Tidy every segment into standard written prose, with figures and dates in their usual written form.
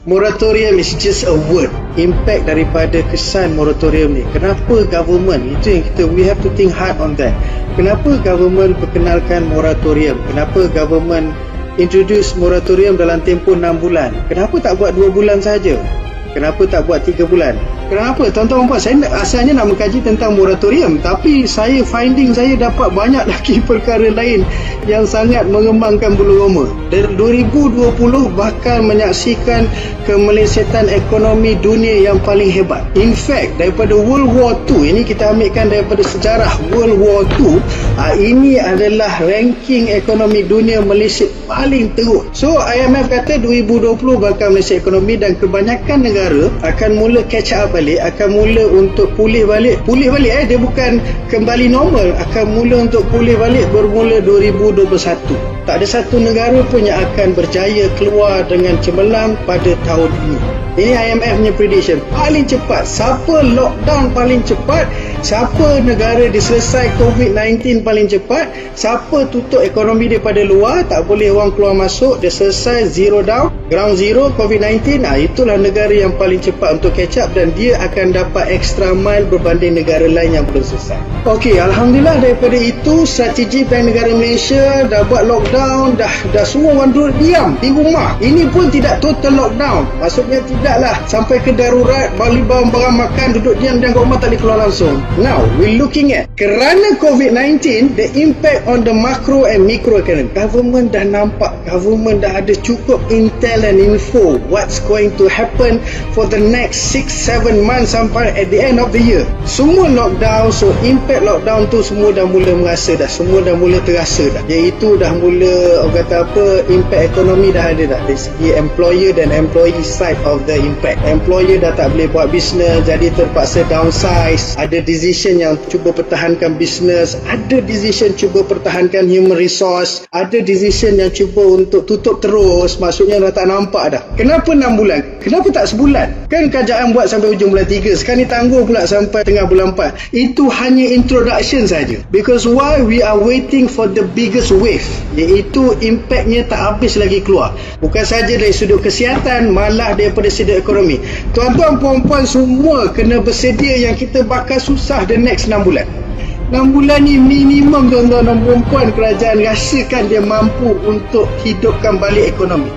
Moratorium is just a word. Impact daripada kesan moratorium ni. Kenapa government? Itu yang we have to think hard on that. Kenapa government perkenalkan moratorium? Kenapa government introduce moratorium dalam tempoh 6 bulan? Kenapa tak buat 2 bulan saja? Kenapa tak buat 3 bulan? Kenapa? Tuan-tuan dan puan, saya asalnya nak mengkaji tentang moratorium, tapi saya dapat banyak lagi perkara lain yang sangat mengembangkan bulu roma. Dan 2020 bakal menyaksikan kemelesetan ekonomi dunia yang paling hebat. In fact, daripada World War II, ini kita ambilkan daripada sejarah World War II, ini adalah ranking ekonomi dunia meleset paling teruk. So, IMF kata 2020 bakal meleset ekonomi dan kebanyakan negara akan mula catch up balik, akan mula untuk pulih balik. Dia bukan kembali normal, akan mula untuk pulih balik bermula 2021. Tak ada satu negara pun yang akan berjaya keluar dengan cemerlang pada tahun ini. Ini IMF punya prediction. Paling cepat. Siapa lockdown paling cepat? Siapa negara diselesai COVID-19 paling cepat? Siapa tutup ekonomi daripada luar? Tak boleh orang keluar masuk. Dia selesai zero down, ground zero COVID-19. Itulah negara yang paling cepat untuk catch up dan dia akan dapat extra mile berbanding negara lain yang belum selesai. Okey, Alhamdulillah daripada itu strategi Bank Negara Malaysia dah buat lockdown, dah semua orang duduk diam di rumah. Ini pun tidak total lockdown. Maksudnya tidaklah sampai ke darurat, beli barang makan, duduk diam dan kat rumah tak boleh keluar langsung. Now, we're looking at kerana COVID-19, the impact on the macro and micro economy. Government dah nampak, government dah ada cukup intel and info what's going to happen for the next 6-7 months sampai at the end of the year. Semua lockdown, so impact lockdown tu semua dah mula merasa dah, semua dah mula terasa dah. Iaitu dah mula, orang kata apa, impact ekonomi dah ada dah dari segi employer dan employee side of the impact. Employer dah tak boleh buat bisnes, jadi terpaksa downsize. Ada decision yang cuba pertahankan bisnes, ada decision cuba pertahankan human resource, ada decision yang cuba untuk tutup terus. Maksudnya dah tak nampak dah. Kenapa 6 bulan? Kenapa tak sebulan? Kan kerajaan buat sampai hujung bulan 3, sekarang ni tangguh pula sampai tengah bulan 4. Itu hanya introduction saja. Because why we are waiting for the biggest wave, iaitu impactnya tak habis lagi keluar. Bukan saja dari sudut kesihatan, malah daripada sudut ekonomi. Tuan-tuan puan-puan semua kena bersedia yang kita bakal susah the next 6 bulan. 6 bulan ni minimum tuan-tuan dan puan-puan kerajaan rasakan dia mampu untuk hidupkan balik ekonomi.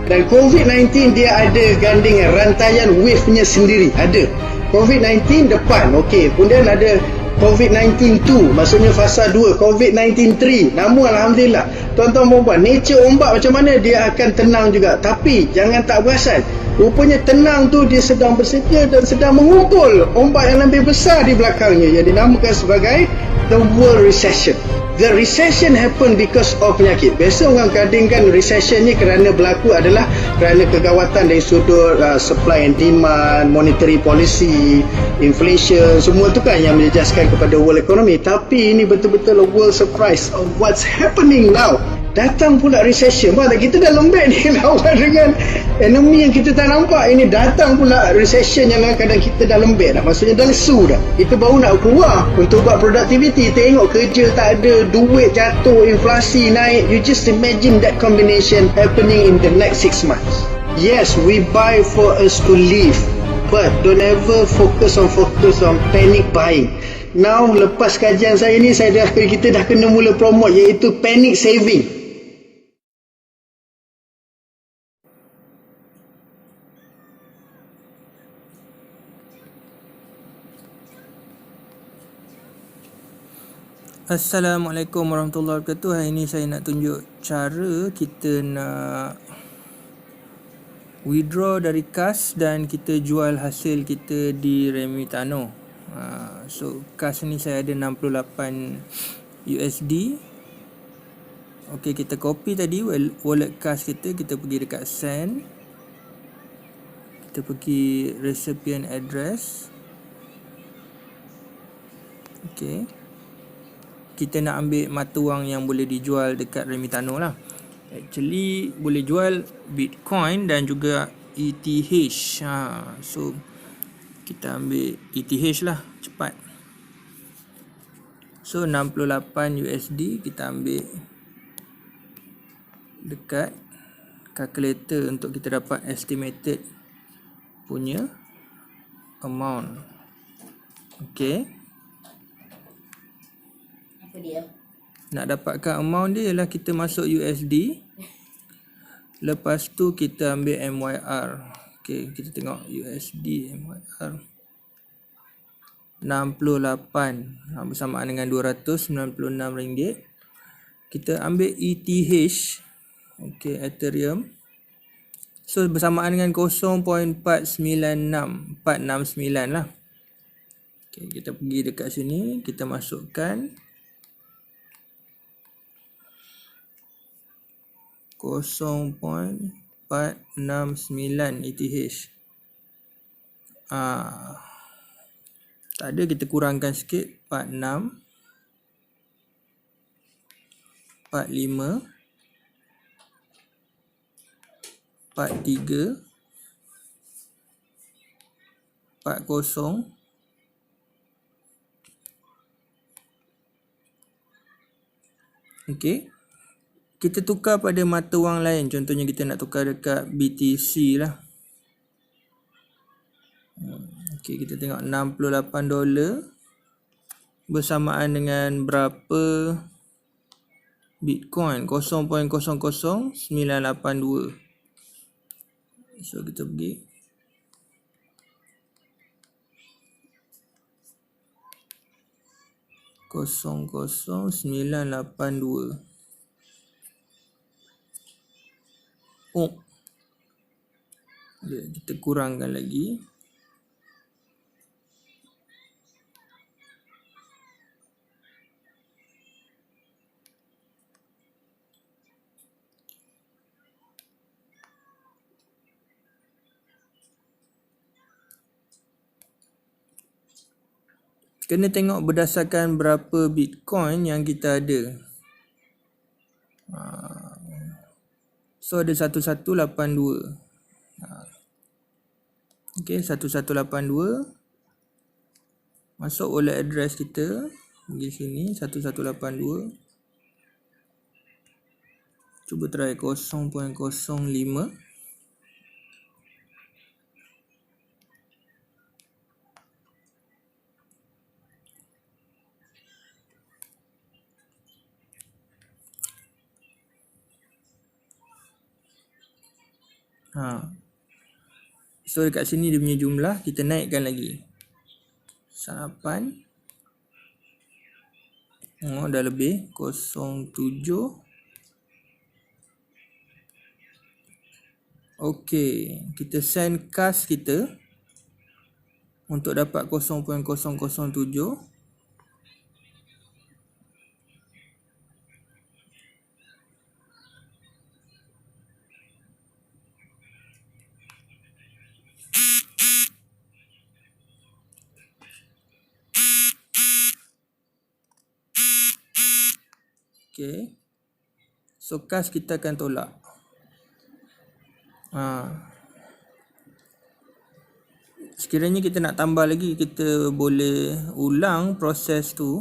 Dan COVID-19 dia ada gandingan rantaian wave-nya sendiri. Ada COVID-19 depan, okey. Kemudian ada COVID-19 2, maksudnya fasa 2, COVID-19 3. Namun Alhamdulillah, tuan-tuan perempuan, nature ombak macam mana dia akan tenang juga. Tapi jangan tak perasan, rupanya tenang tu dia sedang bersedia dan sedang mengumpul ombak yang lebih besar di belakangnya yang dinamakan sebagai the world recession. The recession happen because of penyakit. Biasa orang kadangkan recession ni kerana berlaku adalah kerana kegawatan dari sudut supply and demand, monetary policy, inflation, semua tu kan yang menjejaskan kepada world economy. Tapi ini betul-betul a world surprise of what's happening now. Datang pula recession. Maksudnya kita dah lembek ni lawan dengan enemy yang kita tak nampak. Ini datang pula recession yang kadang kita dah lembek dah. Maksudnya dah lesu dah. Kita baru nak keluar untuk buat productivity. Tengok kerja tak ada, duit jatuh, inflasi naik. You just imagine that combination happening in the next 6 months. Yes, we buy for us to live. But don't ever focus on panic buying. Now, lepas kajian saya ni, kita dah kena mula promote iaitu panic saving. Assalamualaikum warahmatullahi wabarakatuh. Hari ini saya nak tunjuk cara kita nak withdraw dari kas dan kita jual hasil kita di Remitano. So kas ni saya ada 68 USD. Okey, kita copy tadi wallet kas kita pergi dekat send. Kita pergi recipient address. Okey. Kita nak ambil mata wang yang boleh dijual dekat Remitano lah. Actually boleh jual Bitcoin dan juga ETH. So kita ambil ETH lah, cepat. So 68 USD kita ambil dekat calculator untuk kita dapat estimated punya amount. Okay. Apa dia? Nak dapatkan amount dia ialah kita masuk USD. Lepas tu kita ambil MYR. Okay, kita tengok USD MYR 68 bersamaan dengan RM296. Kita ambil ETH. Okay, Ethereum. So bersamaan dengan 0.469 lah. Okay, kita pergi dekat sini, kita masukkan 0.469 ETH. Tak ada, kita kurangkan sikit, 46 45 43 40. Okey. Kita tukar pada mata wang lain. Contohnya kita nak tukar dekat BTC lah. Okey, kita tengok $68 bersamaan dengan berapa Bitcoin? 0.00982. So kita pergi $0.00982. Oh, kita kurangkan lagi. Kena tengok berdasarkan berapa Bitcoin yang kita ada. So ada 1182. Okay, 1182. Masuk wallet address kita. Pergi sini 1182. Cuba try 0.05. So dekat sini dia punya jumlah, kita naikkan lagi 8. Dah lebih 07. Okey, kita send cash kita untuk dapat 0.007. Okay. So cash kita akan tolak. Sekiranya kita nak tambah lagi, kita boleh ulang proses tu.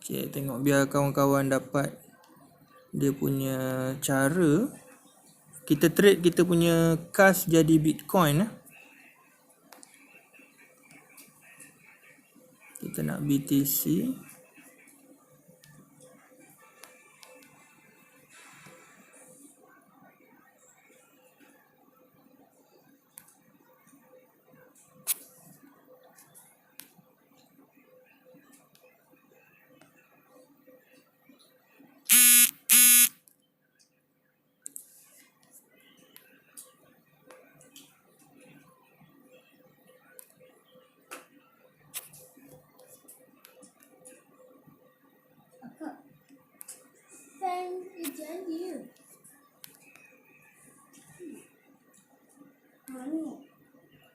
Okay, tengok biar kawan-kawan dapat dia punya cara. Kita trade kita punya cash jadi Bitcoin. Kita nak BTC.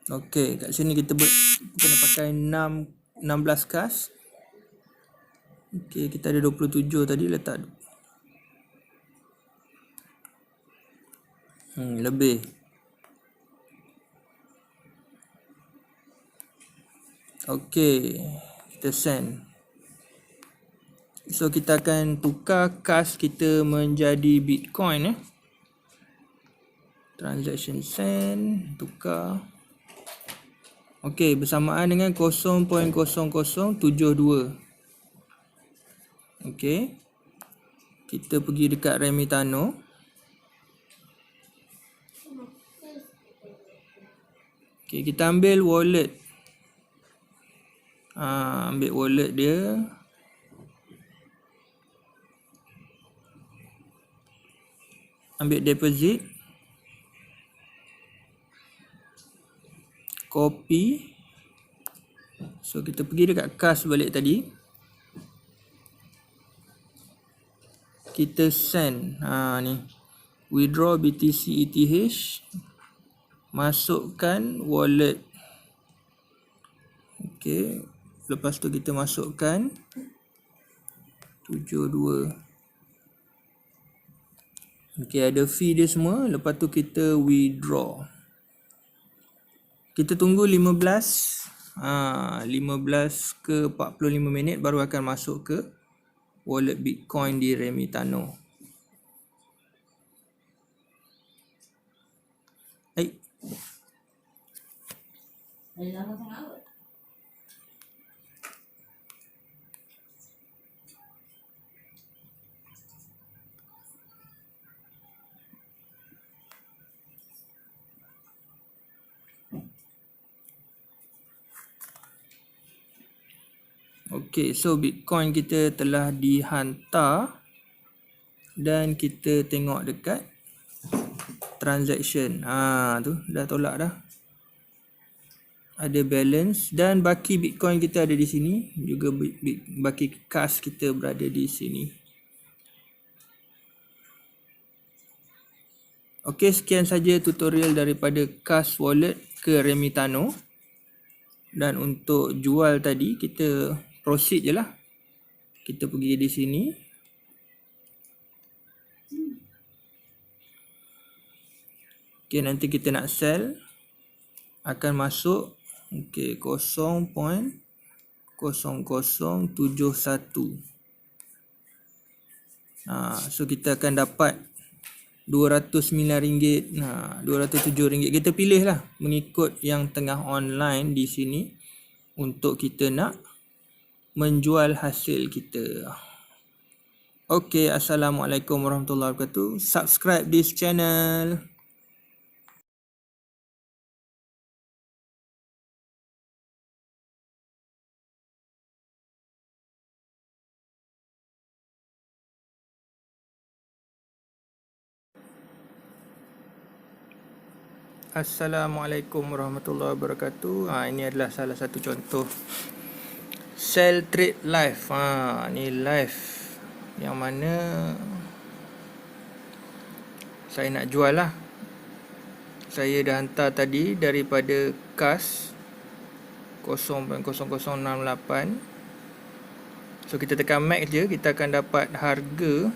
Okey, kat sini kita kena pakai 16 kas. Okey, kita ada 27 tadi, letak lebih. Okey, kita send. So kita akan tukar kas kita menjadi Bitcoin Transaction send, tukar. Okey, bersamaan dengan 0.0072. Okey. Kita pergi dekat Remitano. Okey, kita ambil wallet. Ambil wallet dia. Ambil deposit. Copy. So kita pergi dekat kas balik tadi. Kita send. Ni. Withdraw BTC ETH. Masukkan wallet. Okey. Lepas tu kita masukkan 72. Okey, ada fee dia semua. Lepas tu kita withdraw. Kita tunggu 15 ke 45 minit baru akan masuk ke wallet Bitcoin di Remitano. Okey, so Bitcoin kita telah dihantar dan kita tengok dekat transaction. Tu dah tolak dah. Ada balance dan baki Bitcoin kita ada di sini, juga baki kas kita berada di sini. Okey, sekian saja tutorial daripada kas wallet ke Remitano. Dan untuk jual tadi kita proceed je lah. Kita pergi di sini. Okay, nanti kita nak sell. Akan masuk. Okay, 0.0071. So kita akan dapat RM209. RM207. Kita pilih lah mengikut yang tengah online di sini. Untuk kita nak menjual hasil kita. Okay, Assalamualaikum warahmatullahi wabarakatuh. Subscribe this channel. Assalamualaikum warahmatullahi wabarakatuh. Ini adalah salah satu contoh sell trade live. Ni live yang mana saya nak jual lah. Saya dah hantar tadi daripada kas 0.0068. So kita tekan max je, kita akan dapat harga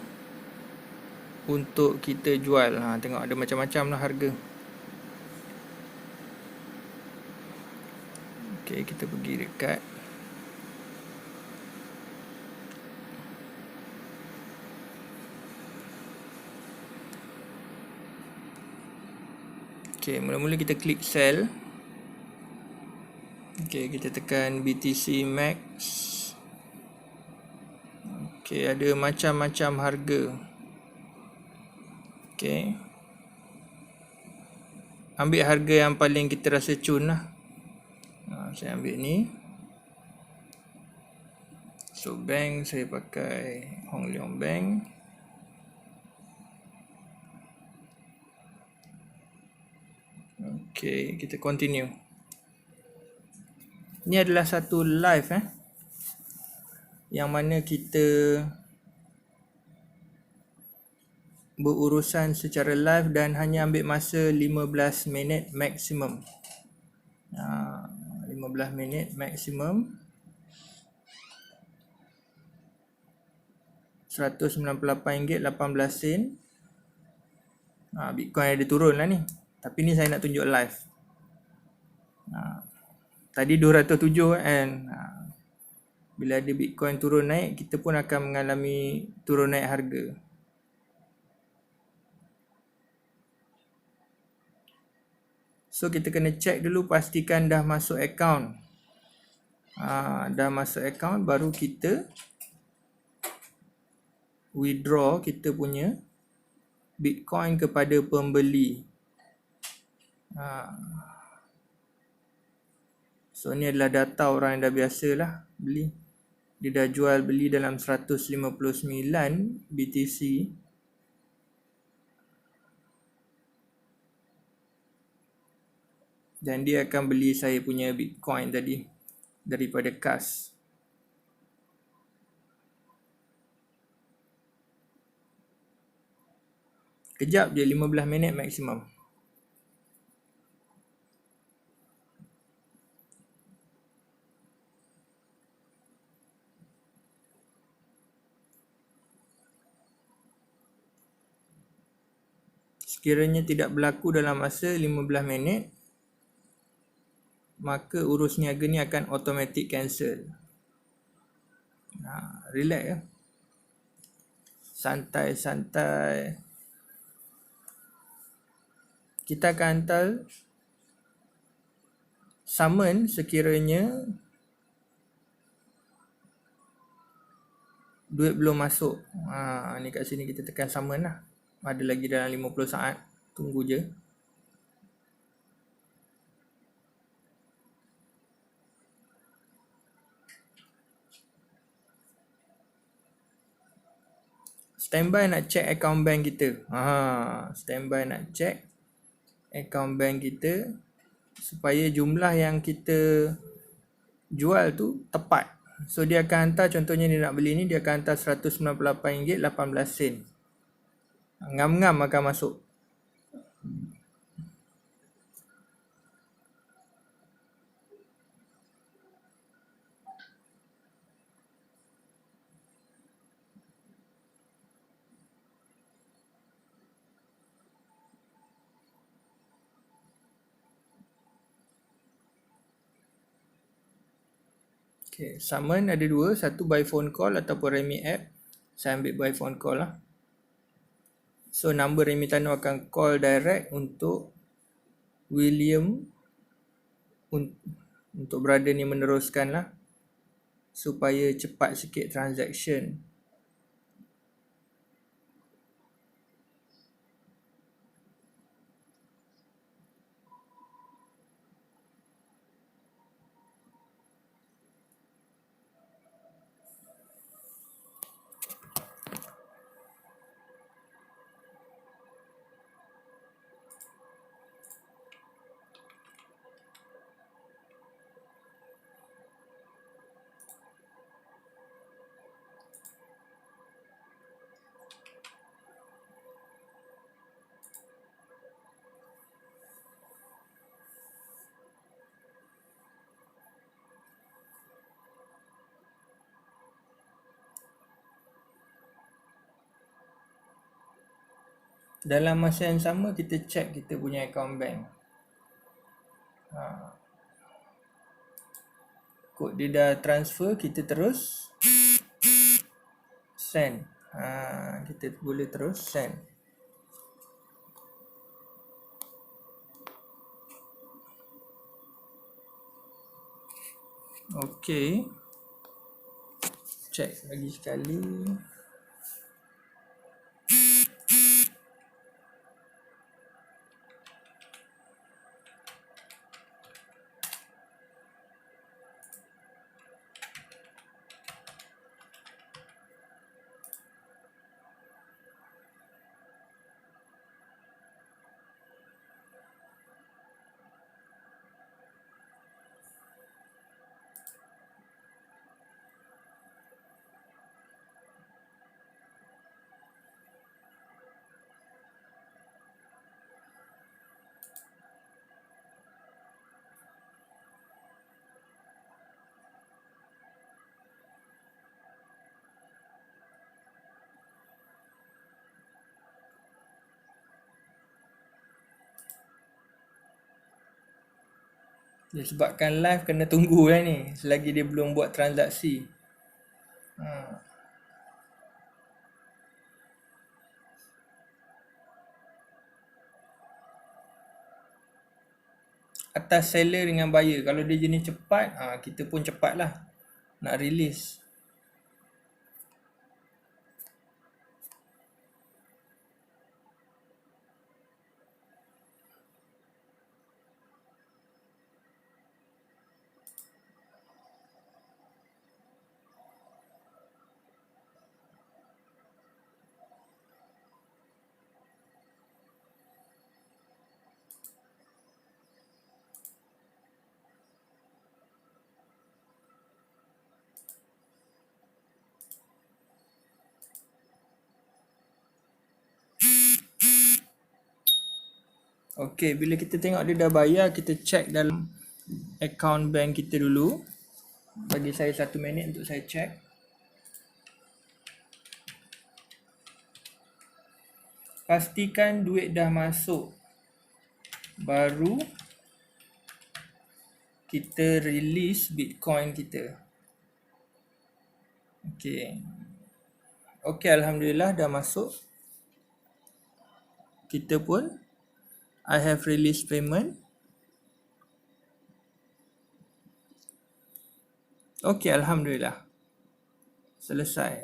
untuk kita jual. Tengok ada macam-macam lah harga. Okay, kita pergi dekat mula-mula kita klik sell. Kita tekan BTC Max. Ada macam-macam harga. Ambil harga yang paling kita rasa cun lah. Saya ambil ni. So bank saya pakai Hong Leong Bank. Kita continue. Ini adalah satu live yang mana kita berurusan secara live dan hanya ambil masa 15 minit maksimum. 15 minit maksimum. RM198.18. Bitcoin ada turun lah ni. Tapi ni saya nak tunjuk live. Tadi 207 kan. Bila ada Bitcoin turun naik, kita pun akan mengalami turun naik harga. So kita kena check dulu, pastikan dah masuk account. Dah masuk account, baru kita withdraw kita punya Bitcoin kepada pembeli. So ni adalah data orang yang dah biasa lah beli. Dia dah jual beli dalam 159 BTC. Dan dia akan beli saya punya Bitcoin tadi daripada kas. Kejap je, 15 minit maksimum. Sekiranya tidak berlaku dalam masa 15 minit, maka urus niaga ni akan automatic cancel. Relax ya. Santai-santai. Kita akan hantar summon sekiranya duit belum masuk. Ni kat sini kita tekan summon lah. Ada lagi dalam 50 saat. Tunggu je. Standby nak check account bank kita. Standby nak check account bank kita supaya jumlah yang kita jual tu tepat. So dia akan hantar, contohnya dia nak beli ni, dia akan hantar RM198.18. Ngam-ngam akan masuk. Okay, summon ada dua, satu by phone call ataupun Remi app. Saya ambil by phone call lah. So number Remi Tano akan call direct untuk William untuk brother ni meneruskan lah supaya cepat sikit transaction. Dalam masa yang sama kita check kita punya account bank. Kod dia dah transfer, kita terus send. Kita boleh terus send. Okay. Check lagi sekali. Disebabkan live kena tunggu lah ni selagi dia belum buat transaksi. atas seller dengan buyer. Kalau dia jenis cepat, kita pun cepat lah nak release. Okey, bila kita tengok dia dah bayar, kita check dalam account bank kita dulu. Bagi saya 1 minit untuk saya check. Pastikan duit dah masuk, baru kita release Bitcoin kita. Okey, alhamdulillah dah masuk. Kita pun I have released payment. Okey, alhamdulillah. Selesai.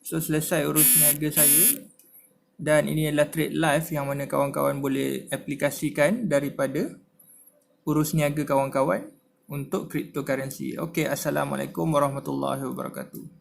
So, selesai urus niaga saya. Dan ini adalah trade live yang mana kawan-kawan boleh aplikasikan daripada urus niaga kawan-kawan untuk cryptocurrency. Okey, assalamualaikum warahmatullahi wabarakatuh.